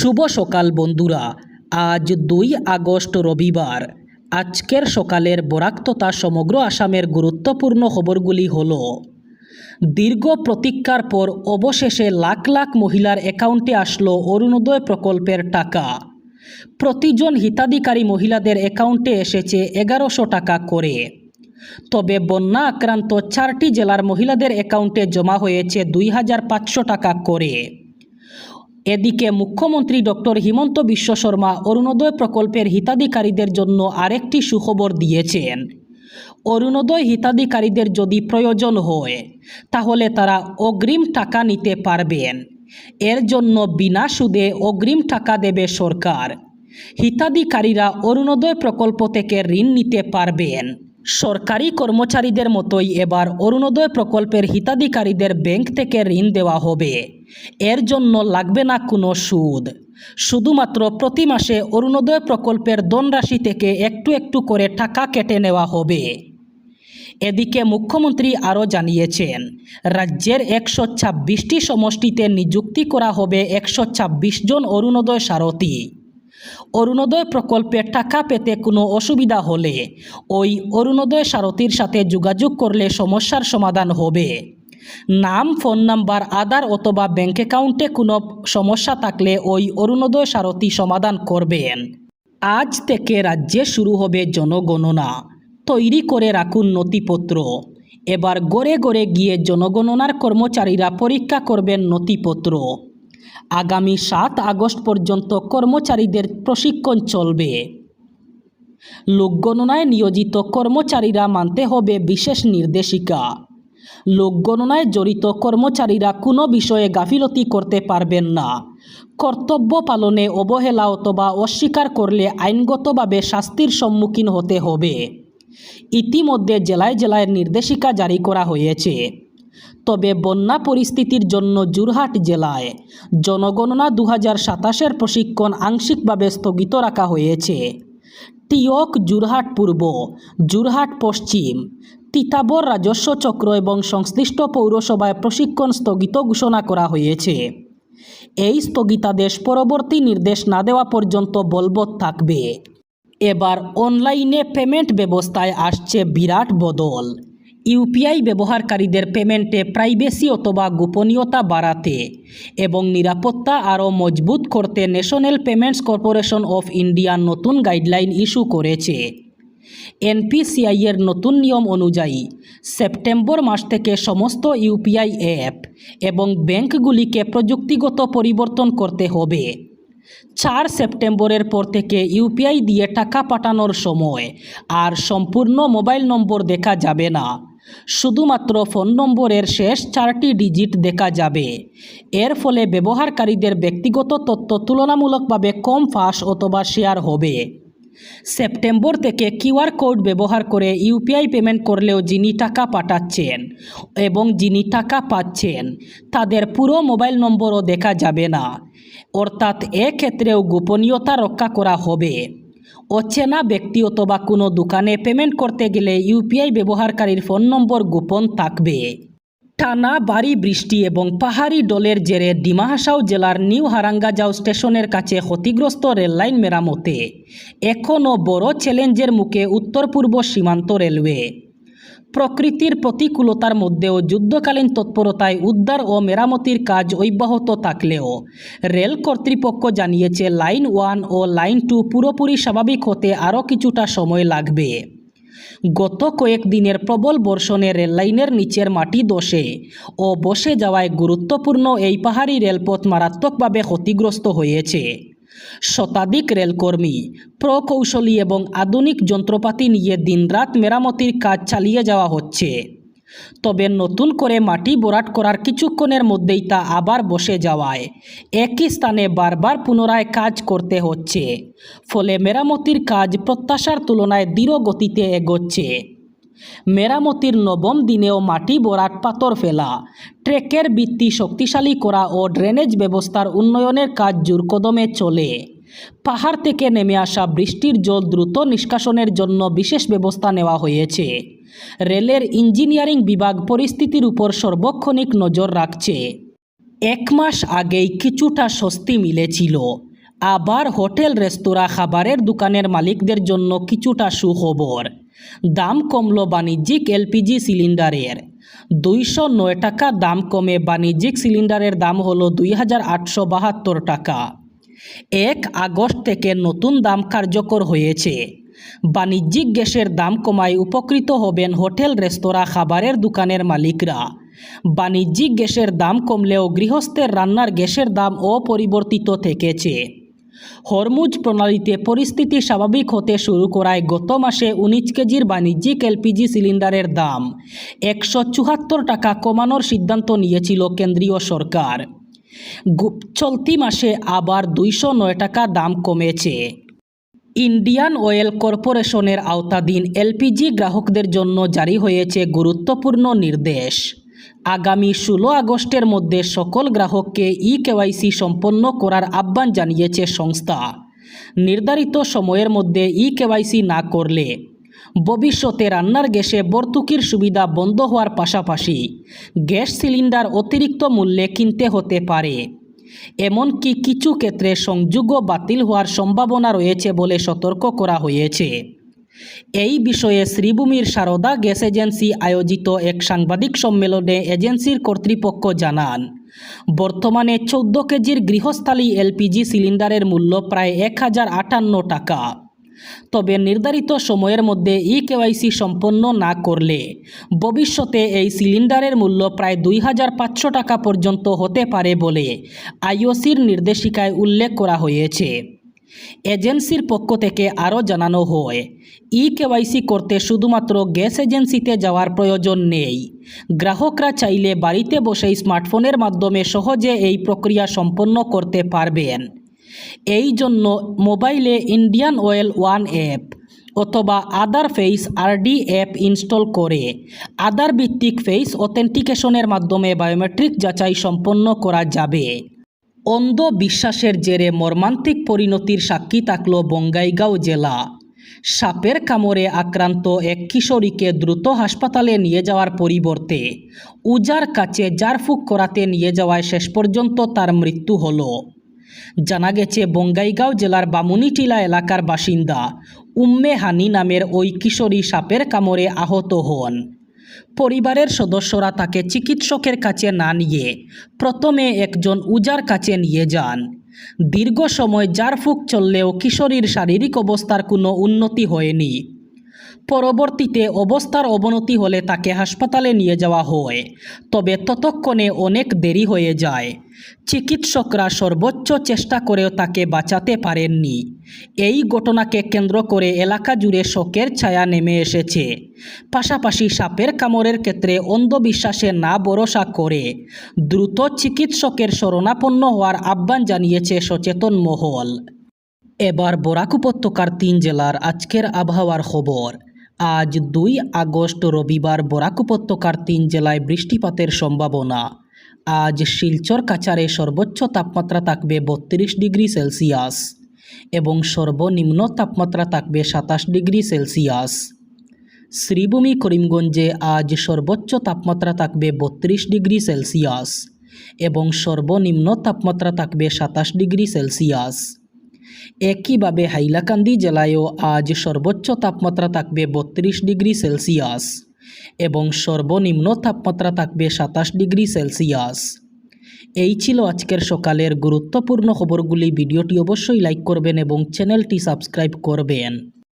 শুভ সকাল বন্ধুরা। আজ 2 আগস্ট রবিবার। আজকের সকালের বরাক তথা সমগ্র আসামের গুরুত্বপূর্ণ খবরগুলি হল: দীর্ঘ প্রতীক্ষার পর অবশেষে লাখ লাখ মহিলার অ্যাকাউন্টে আসলো অরুণোদয় প্রকল্পের টাকা। প্রতিজন হিতাধিকারী মহিলাদের অ্যাকাউন্টে এসেছে 1100 টাকা করে। তবে বন্যা আক্রান্ত 4টি জেলার মহিলাদের অ্যাকাউন্টে জমা হয়েছে 2500 টাকা করে। এদিকে মুখ্যমন্ত্রী ডক্টর হিমন্ত বিশ্ব শর্মা অরুণোদয় প্রকল্পের হিতাধিকারীদের জন্য আরেকটি সুখবর দিয়েছেন। অরুণোদয় হিতাধিকারীদের যদি প্রয়োজন হয় তাহলে তারা অগ্রিম টাকা নিতে পারবেন। এর জন্য বিনা সুদে অগ্রিম টাকা দেবে সরকার। হিতাধিকারীরা অরুণোদয় প্রকল্প থেকে ঋণ নিতে পারবেন। সরকারি কর্মচারীদের মতোই এবার অরুণোদয় প্রকল্পের হিতাধিকারীদের ব্যাংক থেকে ঋণ দেওয়া হবে। এর জন্য লাগবে না কোনো সুদ। শুধুমাত্র প্রতি মাসে অরুণোদয় প্রকল্পের ধনরাশি থেকে একটু একটু করে টাকা কেটে নেওয়া হবে। এদিকে মুখ্যমন্ত্রী আরও জানিয়েছেন, রাজ্যের 126টি সমষ্টিতে নিযুক্তি করা হবে 126 জন অরুণোদয় সারথি। অরুণোদয় প্রকল্পে টাকা পেতে কোনো অসুবিধা হলে ওই অরুণোদয় সারথির সাথে যোগাযোগ করলে সমস্যার সমাধান হবে। নাম, ফোন নাম্বার, আধার অথবা ব্যাংক অ্যাকাউন্টে কোনো সমস্যা থাকলে ওই অরুণোদয় সারথি সমাধান করবেন। আজ থেকে রাজ্যে শুরু হবে জনগণনা। তৈরি করে রাখুন নথিপত্র। এবার গড়ে গড়ে গিয়ে জনগণনার কর্মচারীরা পরীক্ষা করবেন নথিপত্র। আগামী 7 আগস্ট পর্যন্ত কর্মচারীদের প্রশিক্ষণ চলবে। লোকগণনায় নিয়োজিত কর্মচারীরা মানতে হবে বিশেষ নির্দেশিকা। লোকগণনায় জড়িত কর্মচারীরা কোনো বিষয়ে গাফিলতি করতে পারবেন না। কর্তব্য পালনে অবহেলা অথবা অস্বীকার করলে আইনগতভাবে শাস্তির সম্মুখীন হতে হবে। ইতিমধ্যে জেলায় জেলায় নির্দেশিকা জারি করা হয়েছে। তবে বন্যা পরিস্থিতির জন্য যোরহাট জেলায় জনগণনা 2027-এর প্রশিক্ষণ আংশিকভাবে স্থগিত রাখা হয়েছে। টিয়ক, যোরহাট পূর্ব, যোরহাট পশ্চিম, তিতাবর রাজস্ব চক্র এবং সংশ্লিষ্ট পৌরসভায় প্রশিক্ষণ স্থগিত ঘোষণা করা হয়েছে। এই স্থগিতাদেশ পরবর্তী নির্দেশ না দেওয়া পর্যন্ত বলবৎ থাকবে। এবার অনলাইনে পেমেন্ট ব্যবস্থায় আসছে বিরাট বদল। ইউপিআই ব্যবহারকারীদের পেমেন্টে প্রাইভেসি অথবা গোপনীয়তা বাড়াতে এবং নিরাপত্তা আরও মজবুত করতে national payments corporation of India নতুন গাইডলাইন ইস্যু করেছে। এনপিসিআই-এর নতুন নিয়ম অনুযায়ী সেপ্টেম্বর মাস থেকে সমস্ত ইউপিআই অ্যাপ এবং ব্যাংকগুলিকে প্রযুক্তিগত পরিবর্তন করতে হবে। 4 সেপ্টেম্বরের পর থেকে ইউপিআই দিয়ে টাকা পাঠানোর সময় আর সম্পূর্ণ মোবাইল নম্বর দেখা যাবে না। শুধুমাত্র ফোন নম্বরের শেষ 4টি ডিজিট দেখা যাবে। এর ফলে ব্যবহারকারীদের ব্যক্তিগত তথ্য তুলনামূলকভাবে কম ফাঁস অথবা শেয়ার হবে। সেপ্টেম্বর থেকে কিউআর কোড ব্যবহার করে ইউপিআই পেমেন্ট করলেও যিনি টাকা পাঠাচ্ছেন এবং যিনি টাকা পাচ্ছেন তাদের পুরো মোবাইল নম্বরও দেখা যাবে না। অর্থাৎ এক্ষেত্রেও গোপনীয়তা রক্ষা করা হবে। অচেনা ব্যক্তি অথবা কোনো দোকানে পেমেন্ট করতে গেলে ইউপিআই ব্যবহারকারীর ফোন নম্বর গোপন থাকবে। টানা ভারী বৃষ্টি এবং পাহাড়ি ডলের জেরে ডিমা হাসাও জেলার নিউ হারাঙ্গাজাও স্টেশনের কাছে ক্ষতিগ্রস্ত রেললাইন মেরামতে এখনও বড় চ্যালেঞ্জের মুখে উত্তর পূর্ব সীমান্ত রেলওয়ে। প্রকৃতির প্রতিকূলতার মধ্যেও যুদ্ধকালীন তৎপরতায় উদ্ধার ও মেরামতির কাজ অব্যাহত থাকলেও রেল কর্তৃপক্ষ জানিয়েছে লাইন 1 ও লাইন 2 পুরোপুরি স্বাভাবিক হতে আরও কিছুটা সময় লাগবে। গত কয়েকদিনের প্রবল বর্ষণে রেললাইনের নিচের মাটি ধসে ও বসে যাওয়ায় গুরুত্বপূর্ণ এই পাহাড়ি রেলপথ মারাত্মকভাবে ক্ষতিগ্রস্ত হয়েছে। শতাধিক রেলকর্মী, প্রকৌশলী এবং আধুনিক যন্ত্রপাতি নিয়ে দিনরাত মেরামতির কাজ চালিয়ে যাওয়া হচ্ছে। তবে নতুন করে মাটি ভরাট করার কিছুক্ষণের মধ্যেই তা আবার বসে যাওয়ায় একই স্থানে বারবার পুনরায় কাজ করতে হচ্ছে। ফলে মেরামতির কাজ প্রত্যাশার তুলনায় ধীর গতিতে এগোচ্ছে। মেরামতির 9ম দিনেও মাটি ভরাট, পাথর ফেলা, ট্র্যাকের ভিত্তি শক্তিশালী করা ও ড্রেনেজ ব্যবস্থার উন্নয়নের কাজ জোরকদমে চলে। পাহাড় থেকে নেমে আসা বৃষ্টির জল দ্রুত নিষ্কাশনের জন্য বিশেষ ব্যবস্থা নেওয়া হয়েছে। রেলের ইঞ্জিনিয়ারিং বিভাগ পরিস্থিতির উপর সার্বক্ষণিক নজর রাখছে। 1 মাস আগেই কিছুটা স্বস্তি মিলেছিল। আবার হোটেল রেস্তোরাঁ খাবারের দোকানের মালিকদের জন্য কিছুটা সুখবর। দাম কমল বাণিজ্যিক এলপিজি সিলিন্ডারের। 209 টাকা দাম কমে বাণিজ্যিক সিলিন্ডারের দাম হলো 2872 টাকা। 1 আগস্ট থেকে নতুন দাম কার্যকর হয়েছে। বাণিজ্যিক গ্যাসের দাম কমায় উপকৃত হবেন হোটেল রেস্তোরাঁ খাবারের দোকানের মালিকরা। বাণিজ্যিক গ্যাসের দাম কমলেও গৃহস্থের রান্নার গ্যাসের দাম অপরিবর্তিত থেকেছে। হরমুজ প্রণালীতে পরিস্থিতি স্বাভাবিক হতে শুরু করায় গত মাসে 19 কেজির বাণিজ্যিক এলপিজি সিলিন্ডারের দাম 174 টাকা কমানোর সিদ্ধান্ত নিয়েছিল কেন্দ্রীয় সরকার। চলতি মাসে আবার 209 টাকা দাম কমেছে। ইন্ডিয়ান অয়েল কর্পোরেশনের আওতাধীন এলপিজি গ্রাহকদের জন্য জারি হয়েছে গুরুত্বপূর্ণ নির্দেশ। আগামী 16 আগস্টের মধ্যে সকল গ্রাহককে ই-কেওয়াইসি সম্পন্ন করার আহ্বান জানিয়েছে সংস্থা। নির্ধারিত সময়ের মধ্যে ই-কেওয়াইসি না করলে ভবিষ্যতে রান্নার গ্যাসে ভর্তুকির সুবিধা বন্ধ হওয়ার পাশাপাশি গ্যাস সিলিন্ডার অতিরিক্ত মূল্যে কিনতে হতে পারে। এমনকি কিছু ক্ষেত্রে সংযোগও বাতিল হওয়ার সম্ভাবনা রয়েছে বলে সতর্ক করা হয়েছে। এই বিষয়ে শ্রীভূমির সারদা গ্যাস এজেন্সি আয়োজিত এক সাংবাদিক সম্মেলনে এজেন্সির কর্তৃপক্ষ জানান, বর্তমানে 14 কেজির গৃহস্থালী এলপিজি সিলিন্ডারের মূল্য প্রায় 1058 টাকা। তবে নির্ধারিত সময়ের মধ্যে ই-কেওয়াইসি সম্পন্ন না করলে ভবিষ্যতে এই সিলিন্ডারের মূল্য প্রায় 2500 টাকা পর্যন্ত হতে পারে বলে আইওসির নির্দেশিকায় উল্লেখ করা হয়েছে। এজেন্সির পক্ষ থেকে আরও জানানো হয়, ই-কেওয়াইসি করতে শুধুমাত্র গ্যাস এজেন্সিতে যাওয়ার প্রয়োজন নেই। গ্রাহকরা চাইলে বাড়িতে বসেই স্মার্টফোনের মাধ্যমে সহজে এই প্রক্রিয়া সম্পন্ন করতে পারবেন। এই জন্য মোবাইলে ইন্ডিয়ান অয়েল ওয়ান অ্যাপ অথবা আধার ফেস আরডি অ্যাপ ইনস্টল করে আধার ভিত্তিক ফেস অথেন্টিকেশনের মাধ্যমে বায়োমেট্রিক যাচাই সম্পন্ন করা যাবে। অন্ধ বিশ্বাসের জেরে মর্মান্তিক পরিণতির সাক্ষী থাকল বঙ্গাইগাঁও জেলা। সাপের কামড়ে আক্রান্ত এক কিশোরীকে দ্রুত হাসপাতালে নিয়ে যাওয়ার পরিবর্তে উজার কাছে ঝাড়ফুঁক করাতে নিয়ে যাওয়ায় শেষ পর্যন্ত তার মৃত্যু হলো। জানা গেছে, বঙ্গাইগাঁও জেলার বামুনিটিলা এলাকার বাসিন্দা উম্মে হানি নামের ওই কিশোরী সাপের কামড়ে আহত হন। পরিবারের সদস্যরা তাকে চিকিৎসকের কাছে না নিয়ে প্রথমে একজন উজার কাছে নিয়ে যান। দীর্ঘ সময় ঝাড়ফুঁক চললেও কিশোরীর শারীরিক অবস্থার কোনো উন্নতি হয়নি। পরবর্তীতে অবস্থার অবনতি হলে তাকে হাসপাতালে নিয়ে যাওয়া হয়, তবে ততক্ষণে অনেক দেরি হয়ে যায়। চিকিৎসকরা সর্বোচ্চ চেষ্টা করেও তাকে বাঁচাতে পারেননি। এই ঘটনাকে কেন্দ্র করে এলাকা জুড়ে শোকের ছায়া নেমে এসেছে। পাশাপাশি সাপের কামড়ের ক্ষেত্রে অন্ধবিশ্বাসে না ভরসা করে দ্রুত চিকিৎসকের শরণাপন্ন হওয়ার আহ্বান জানিয়েছে সচেতন মহল। এবার বরাক উপত্যকার 3 জেলার আজকের আবহাওয়ার খবর। আজ 2 আগস্ট রবিবার বরাক উপত্যকার 3 জেলায় বৃষ্টিপাতের সম্ভাবনা। আজ শিলচর কাছাড়ে সর্বোচ্চ তাপমাত্রা থাকবে 32 ডিগ্রি সেলসিয়াস এবং সর্বনিম্ন তাপমাত্রা থাকবে 27 ডিগ্রি সেলসিয়াস। শ্রীভূমি করিমগঞ্জে আজ সর্বোচ্চ তাপমাত্রা থাকবে 32 ডিগ্রি সেলসিয়াস এবং সর্বনিম্ন তাপমাত্রা থাকবে 27 ডিগ্রি সেলসিয়াস। একইভাবে হাইলাকান্দি জেলায়ও আজ সর্বোচ্চ তাপমাত্রা থাকবে 32 ডিগ্রি সেলসিয়াস এবং সর্বনিম্ন তাপমাত্রা থাকবে 27 ডিগ্রি সেলসিয়াস। এই ছিল আজকের সকালের গুরুত্বপূর্ণ খবরগুলি। ভিডিওটি অবশ্যই লাইক করবেন এবং চ্যানেলটি সাবস্ক্রাইব করবেন।